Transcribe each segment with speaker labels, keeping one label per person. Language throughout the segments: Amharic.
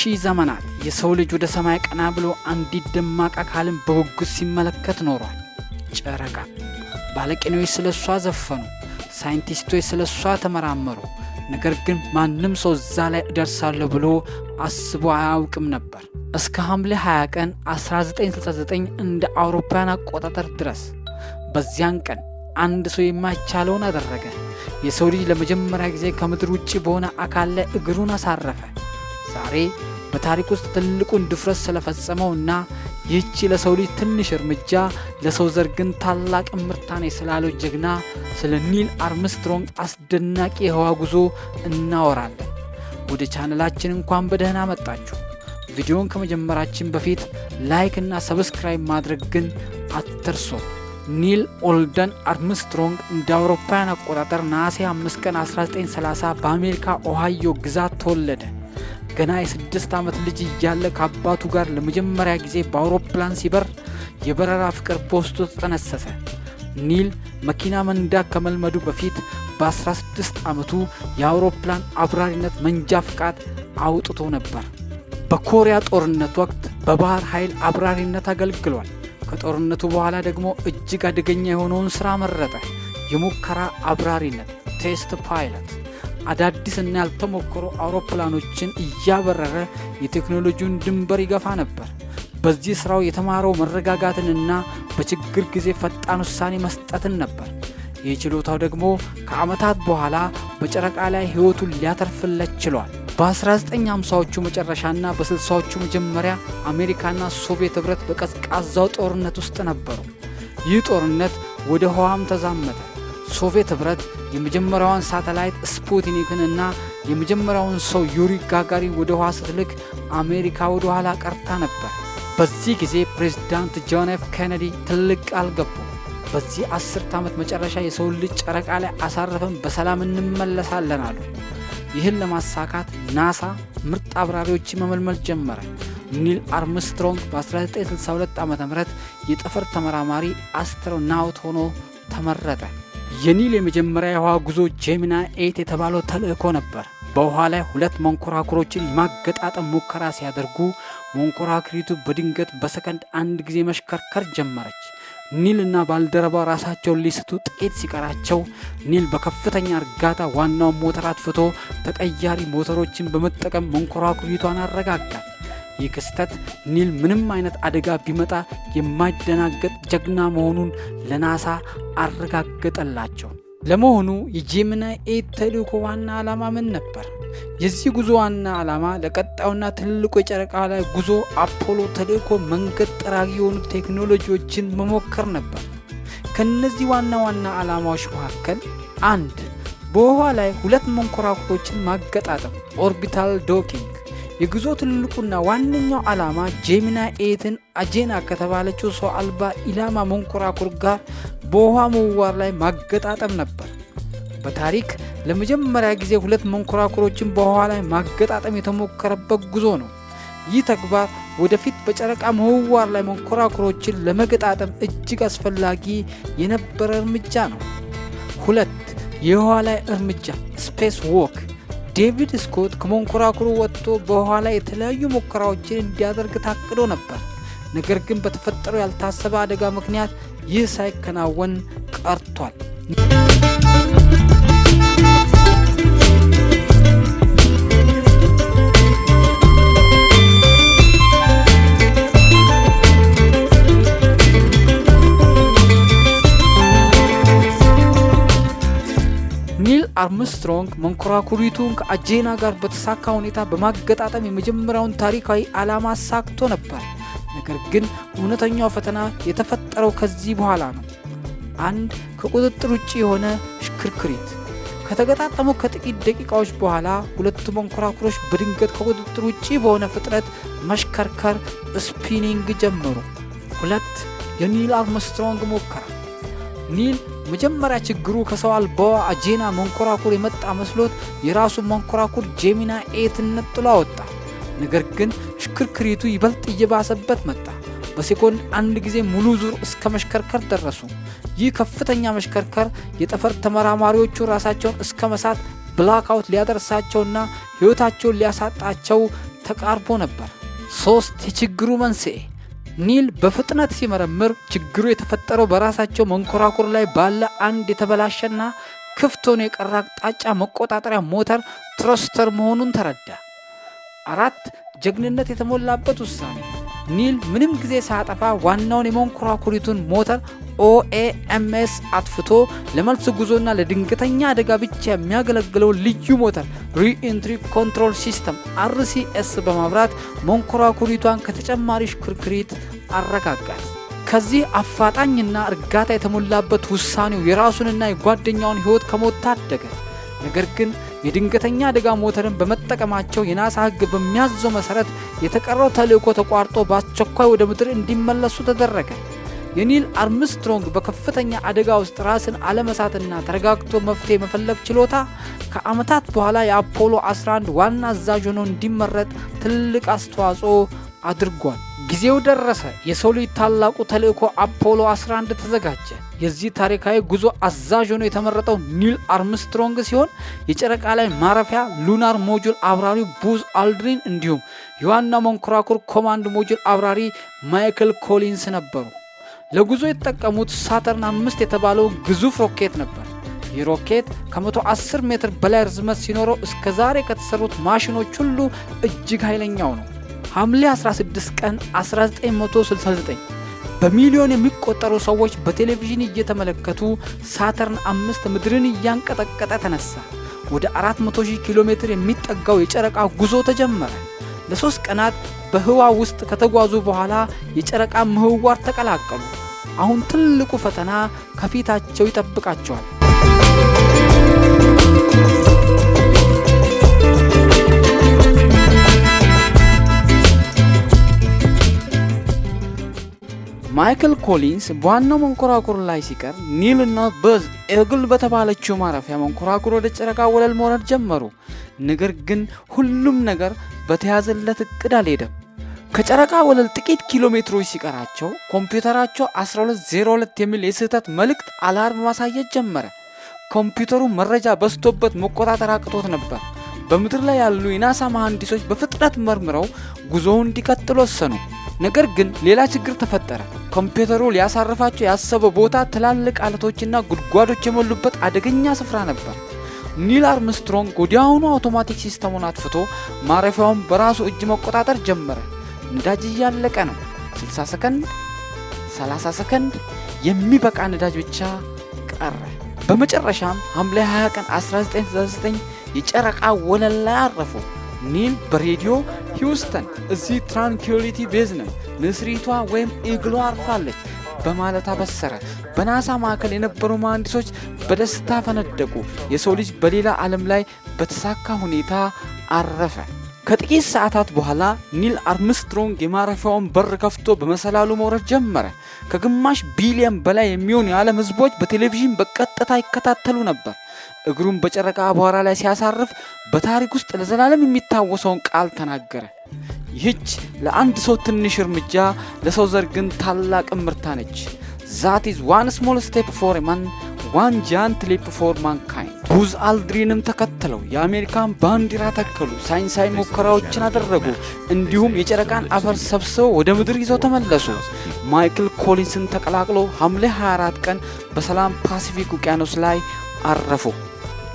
Speaker 1: ለሺህ ዘመናት የሰው ልጅ ወደ ሰማይ ቀና ብሎ አንዲት ደማቅ አካልን በጉጉት ሲመለከት ኖሯል። ጨረቃ። ባለቅኔዎች ስለሷ ዘፈኑ፣ ሳይንቲስቶች ስለሷ ተመራመሩ። ነገር ግን ማንም ሰው እዛ ላይ እደርሳለሁ ብሎ አስቦ አያውቅም ነበር። እስከ ሐምሌ 20 ቀን 1969 እንደ አውሮፓውያን አቆጣጠር ድረስ። በዚያን ቀን አንድ ሰው የማይቻለውን አደረገ። የሰው ልጅ ለመጀመሪያ ጊዜ ከምድር ውጪ በሆነ አካል ላይ እግሩን አሳረፈ። ዛሬ በታሪክ ውስጥ ትልቁን ድፍረት ስለፈጸመውና ይህቺ ለሰው ልጅ ትንሽ እርምጃ ለሰው ዘር ግን ታላቅ ምርታኔ ስላለው ጀግና ስለ ኒል አርምስትሮንግ አስደናቂ የህዋ ጉዞ እናወራለን። ወደ ቻናላችን እንኳን በደህና መጣችሁ። ቪዲዮን ከመጀመራችን በፊት ላይክ እና ሰብስክራይብ ማድረግ ግን አትርሱ። ኒል ኦልደን አርምስትሮንግ እንደ አውሮፓውያን አቆጣጠር ነሐሴ 5 ቀን 1930 በአሜሪካ ኦሃዮ ግዛት ተወለደ። ገና የ6 ዓመት ልጅ እያለ ከአባቱ ጋር ለመጀመሪያ ጊዜ በአውሮፕላን ሲበር የበረራ ፍቅር በውስጡ ተጠነሰሰ። ኒል መኪና መንዳት ከመልመዱ በፊት በ16 ዓመቱ የአውሮፕላን አብራሪነት መንጃ ፍቃድ አውጥቶ ነበር። በኮሪያ ጦርነት ወቅት በባህር ኃይል አብራሪነት አገልግሏል። ከጦርነቱ በኋላ ደግሞ እጅግ አደገኛ የሆነውን ሥራ መረጠ፣ የሙከራ አብራሪነት ቴስት ፓይለት። አዳዲስ እና ያልተሞከሩ አውሮፕላኖችን እያበረረ የቴክኖሎጂውን ድንበር ይገፋ ነበር። በዚህ ስራው የተማረው መረጋጋትንና በችግር ጊዜ ፈጣን ውሳኔ መስጠትን ነበር። ይህ ችሎታው ደግሞ ከዓመታት በኋላ በጨረቃ ላይ ሕይወቱን ሊያተርፍለት ችሏል። በ1950ዎቹ መጨረሻና በ60ዎቹ መጀመሪያ አሜሪካና ሶቪየት ኅብረት በቀዝቃዛው ጦርነት ውስጥ ነበሩ። ይህ ጦርነት ወደ ህዋም ተዛመተ። ሶቪየት ኅብረት የመጀመሪያውን ሳተላይት ስፑትኒክን እና የመጀመሪያውን ሰው ዩሪ ጋጋሪን ወደ ህዋ ስትልክ አሜሪካ ወደ ኋላ ቀርታ ነበር። በዚህ ጊዜ ፕሬዝዳንት ጆን ኤፍ ኬኔዲ ትልቅ ቃል ገቡ። በዚህ 10 ዓመት መጨረሻ የሰው ልጅ ጨረቃ ላይ አሳርፈን በሰላም እንመለሳለን አሉ። ይህን ለማሳካት ናሳ ምርጥ አብራሪዎችን መመልመል ጀመረ። ኒል አርምስትሮንግ በ1962 ዓ.ም የጠፈር ተመራማሪ አስትሮናውት ሆኖ ተመረጠ። የኒል የመጀመሪያ የህዋ ጉዞ ጄሚናይ 8 የተባለው ተልእኮ ነበር። በውሃ ላይ 2 መንኮራኩሮችን የማገጣጠም ሙከራ ሲያደርጉ መንኮራኩሪቱ በድንገት በሰከንድ 1 ጊዜ መሽከርከር ጀመረች። ኒል እና ባልደረባው ራሳቸውን ሊስቱ ጥቂት ሲቀራቸው ኒል በከፍተኛ እርጋታ ዋናውን ሞተር አጥፍቶ ተቀያሪ ሞተሮችን በመጠቀም መንኮራኩሪቷን አረጋጋት። ይህ ክስተት ኒል ምንም አይነት አደጋ ቢመጣ የማይደናገጥ ጀግና መሆኑን ለናሳ አረጋገጠላቸው። ለመሆኑ የጄሚናይ 8 ተልእኮ ዋና ዓላማ ምን ነበር? የዚህ ጉዞ ዋና ዓላማ ለቀጣዩና ትልቁ የጨረቃ ላይ ጉዞ አፖሎ ተልእኮ መንገድ ጠራጊ የሆኑ ቴክኖሎጂዎችን መሞከር ነበር። ከነዚህ ዋና ዓላማዎች መካከል 1. በውሃ ላይ 2 መንኮራኩሮችን ማገጣጠም ኦርቢታል ዶኪንግ። የጉዞ ትልቁና ዋነኛው ዓላማ ጄሚናይ 8ን አጄና ከተባለችው ሰው አልባ ኢላማ መንኮራኩር ጋር በውሃ ምህዋር ላይ ማገጣጠም ነበር። በታሪክ ለመጀመሪያ ጊዜ 2 መንኮራኩሮችን በውሃ ላይ ማገጣጠም የተሞከረበት ጉዞ ነው። ይህ ተግባር ወደፊት በጨረቃ ምህዋር ላይ መንኮራኩሮችን ለመገጣጠም እጅግ አስፈላጊ የነበረ እርምጃ ነው። 2. የውሃ ላይ እርምጃ ስፔስ ዎክ። ዴቪድ ስኮት ከመንኮራኩሩ ወጥቶ በውሃ ላይ የተለያዩ ሙከራዎችን እንዲያደርግ ታቅዶ ነበር። ነገር ግን በተፈጠረው ያልታሰበ አደጋ ምክንያት ይህ ሳይከናወን ቀርቷል። ኒል አርምስትሮንግ መንኮራኩሪቱን ከአጄና ጋር በተሳካ ሁኔታ በማገጣጠም የመጀመሪያውን ታሪካዊ ዓላማ አሳክቶ ነበር። ነገር ግን እውነተኛው ፈተና የተፈጠረው ከዚህ በኋላ ነው። 1. ከቁጥጥር ውጪ የሆነ ሽክርክሪት። ከተገጣጠሙ ከጥቂት ደቂቃዎች በኋላ 2 መንኮራኩሮች በድንገት ከቁጥጥር ውጪ በሆነ ፍጥነት መሽከርከር ስፒኒንግ ጀመሩ። 2. የኒል አርምስትሮንግ ሙከራ። ኒል መጀመሪያ ችግሩ ከሰው አልባዋ አጄና መንኮራኩር የመጣ መስሎት የራሱን መንኮራኩር ጄሚናይ 8 ነጥሎ አወጣ። ነገር ግን ሽክርክሪቱ ይበልጥ እየባሰበት መጣ። በሴኮንድ 1 ጊዜ ሙሉ ዙር እስከ መሽከርከር ደረሱ። ይህ ከፍተኛ መሽከርከር የጠፈር ተመራማሪዎቹ ራሳቸውን እስከ መሳት ብላክአውት ሊያደርሳቸውና ሕይወታቸውን ሊያሳጣቸው ተቃርቦ ነበር። 3 የችግሩ መንስኤ ኒል በፍጥነት ሲመረምር ችግሩ የተፈጠረው በራሳቸው መንኮራኩር ላይ ባለ አንድ የተበላሸና ክፍት ሆኖ የቀረ አቅጣጫ መቆጣጠሪያ ሞተር ትረስተር መሆኑን ተረዳ። 4 ጀግንነት የተሞላበት ውሳኔ ኒል ምንም ጊዜ ሳያጠፋ ዋናውን የመንኮራኩሪቱን ሞተር OAMS አጥፍቶ ለመልስ ጉዞና ለድንገተኛ አደጋ ብቻ የሚያገለግለው ልዩ ሞተር ሪኢንትሪ ኮንትሮል ሲስተም RCS በማብራት መንኮራኩሪቷን ከተጨማሪ ሽክርክሪት አረጋጋት። ከዚህ አፋጣኝና እርጋታ የተሞላበት ውሳኔው የራሱንና የጓደኛውን ሕይወት ከሞት ታደገ። ነገር ግን የድንገተኛ አደጋ ሞተርን በመጠቀማቸው የናሳ ሕግ በሚያዘው መሰረት የተቀረው ተልእኮ ተቋርጦ በአስቸኳይ ወደ ምድር እንዲመለሱ ተደረገ። የኒል አርምስትሮንግ በከፍተኛ አደጋ ውስጥ ራስን አለመሳትና ተረጋግቶ መፍትሄ መፈለግ ችሎታ ከዓመታት በኋላ የአፖሎ 11 ዋና አዛዥ ሆኖ እንዲመረጥ ትልቅ አስተዋጽኦ አድርጓል። ጊዜው ደረሰ። የሰው ልጅ ታላቁ ተልእኮ አፖሎ 11 ተዘጋጀ። የዚህ ታሪካዊ ጉዞ አዛዥ ሆኖ የተመረጠው ኒል አርምስትሮንግ ሲሆን የጨረቃ ላይ ማረፊያ ሉናር ሞጁል አብራሪ ቡዝ አልድሪን እንዲሁም የዋና መንኮራኩር ኮማንድ ሞጁል አብራሪ ማይክል ኮሊንስ ነበሩ። ለጉዞ የተጠቀሙት ሳተርን 5 የተባለው ግዙፍ ሮኬት ነበር። ይህ ሮኬት ከ110 ሜትር በላይ ርዝመት ሲኖረው እስከ ዛሬ ከተሰሩት ማሽኖች ሁሉ እጅግ ኃይለኛው ነው። ሐምሌ 16 ቀን 1969 በሚሊዮን የሚቆጠሩ ሰዎች በቴሌቪዥን እየተመለከቱ ሳተርን 5 ምድርን እያንቀጠቀጠ ተነሳ። ወደ 400,000 ኪሎ ሜትር የሚጠጋው የጨረቃ ጉዞ ተጀመረ። ለ3 ቀናት በህዋ ውስጥ ከተጓዙ በኋላ የጨረቃ ምህዋር ተቀላቀሉ። አሁን ትልቁ ፈተና ከፊታቸው ይጠብቃቸዋል። ማይክል ኮሊንስ በዋናው መንኮራኩር ላይ ሲቀር ኒል እና በዝ ኤግል በተባለችው ማረፊያ መንኮራኩር ወደ ጨረቃ ወለል መውረድ ጀመሩ። ነገር ግን ሁሉም ነገር በተያዘለት እቅድ አልሄደም። ከጨረቃ ወለል ጥቂት ኪሎ ሜትሮች ሲቀራቸው ኮምፒውተራቸው 1202 የሚል የስህተት መልእክት አላርም ማሳየት ጀመረ። ኮምፒውተሩ መረጃ በዝቶበት መቆጣጠር አቅቶት ነበር። በምድር ላይ ያሉ የናሳ መሐንዲሶች በፍጥነት መርምረው ጉዞውን እንዲቀጥሉ ወሰኑ። ነገር ግን ሌላ ችግር ተፈጠረ። ኮምፒውተሩ ሊያሳርፋቸው ያሰበው ቦታ ትላልቅ አለቶችና ጉድጓዶች የሞሉበት አደገኛ ስፍራ ነበር። ኒል አርምስትሮንግ ወዲያውኑ አውቶማቲክ ሲስተሙን አጥፍቶ ማረፊያውን በራሱ እጅ መቆጣጠር ጀመረ። ነዳጅ እያለቀ ነው። 60 ሰከንድ፣ 30 ሰከንድ የሚበቃ ነዳጅ ብቻ ቀረ። በመጨረሻም ሐምሌ 20 ቀን 1999 የጨረቃ ወለል ላይ አረፉ። ኒል በሬዲዮ ሂውስተን እዚህ ትራንኩሊቲ ቤዝ ነን፣ ንስሪቷ ወይም ኢግሏ አርፋለች በማለት አበሰረ። በናሳ ማዕከል የነበሩ መሐንዲሶች በደስታ ፈነደቁ። የሰው ልጅ በሌላ ዓለም ላይ በተሳካ ሁኔታ አረፈ። ከጥቂት ሰዓታት በኋላ ኒል አርምስትሮንግ የማረፊያውን በር ከፍቶ በመሰላሉ መውረድ ጀመረ። ከግማሽ ቢሊዮን በላይ የሚሆኑ የዓለም ሕዝቦች በቴሌቪዥን በቀጥታ ይከታተሉ ነበር። እግሩን በጨረቃ አቧራ ላይ ሲያሳርፍ በታሪክ ውስጥ ለዘላለም የሚታወሰውን ቃል ተናገረ። ይህች ለአንድ ሰው ትንሽ እርምጃ ለሰው ዘር ግን ታላቅ እምርታ ነች። That is one small step for a man, one giant leap for mankind። ቡዝ አልድሪንም ተከተለው የአሜሪካን ባንዲራ ተከሉ፣ ሳይንሳዊ ሙከራዎችን አደረጉ፣ እንዲሁም የጨረቃን አፈር ሰብስበው ወደ ምድር ይዘው ተመለሱ። ማይክል ኮሊንስን ተቀላቅሎ ሐምሌ 24 ቀን በሰላም ፓሲፊክ ውቅያኖስ ላይ አረፉ።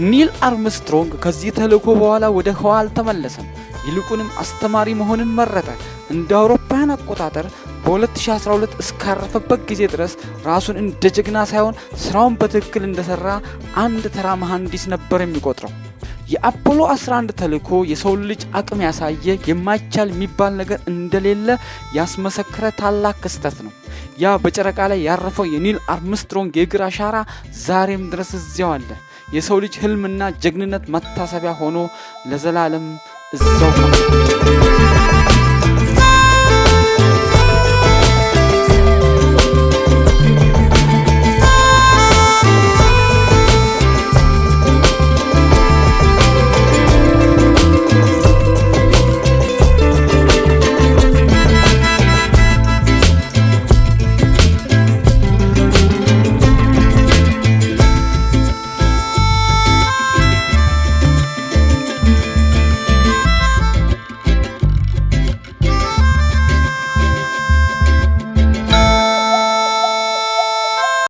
Speaker 1: ኒል አርምስትሮንግ ከዚህ ተልእኮ በኋላ ወደ ህዋ አልተመለሰም። ይልቁንም አስተማሪ መሆንን መረጠ። እንደ አውሮፓውያን አቆጣጠር በ2012 እስካረፈበት ጊዜ ድረስ ራሱን እንደ ጀግና ሳይሆን ስራውን በትክክል እንደሰራ አንድ ተራ መሐንዲስ ነበር የሚቆጥረው። የአፖሎ 11 ተልእኮ የሰው ልጅ አቅም ያሳየ፣ የማይቻል የሚባል ነገር እንደሌለ ያስመሰከረ ታላቅ ክስተት ነው። ያ በጨረቃ ላይ ያረፈው የኒል አርምስትሮንግ የእግር አሻራ ዛሬም ድረስ እዚያው አለ። የሰው ልጅ ህልምና ጀግንነት መታሰቢያ ሆኖ ለዘላለም እዛው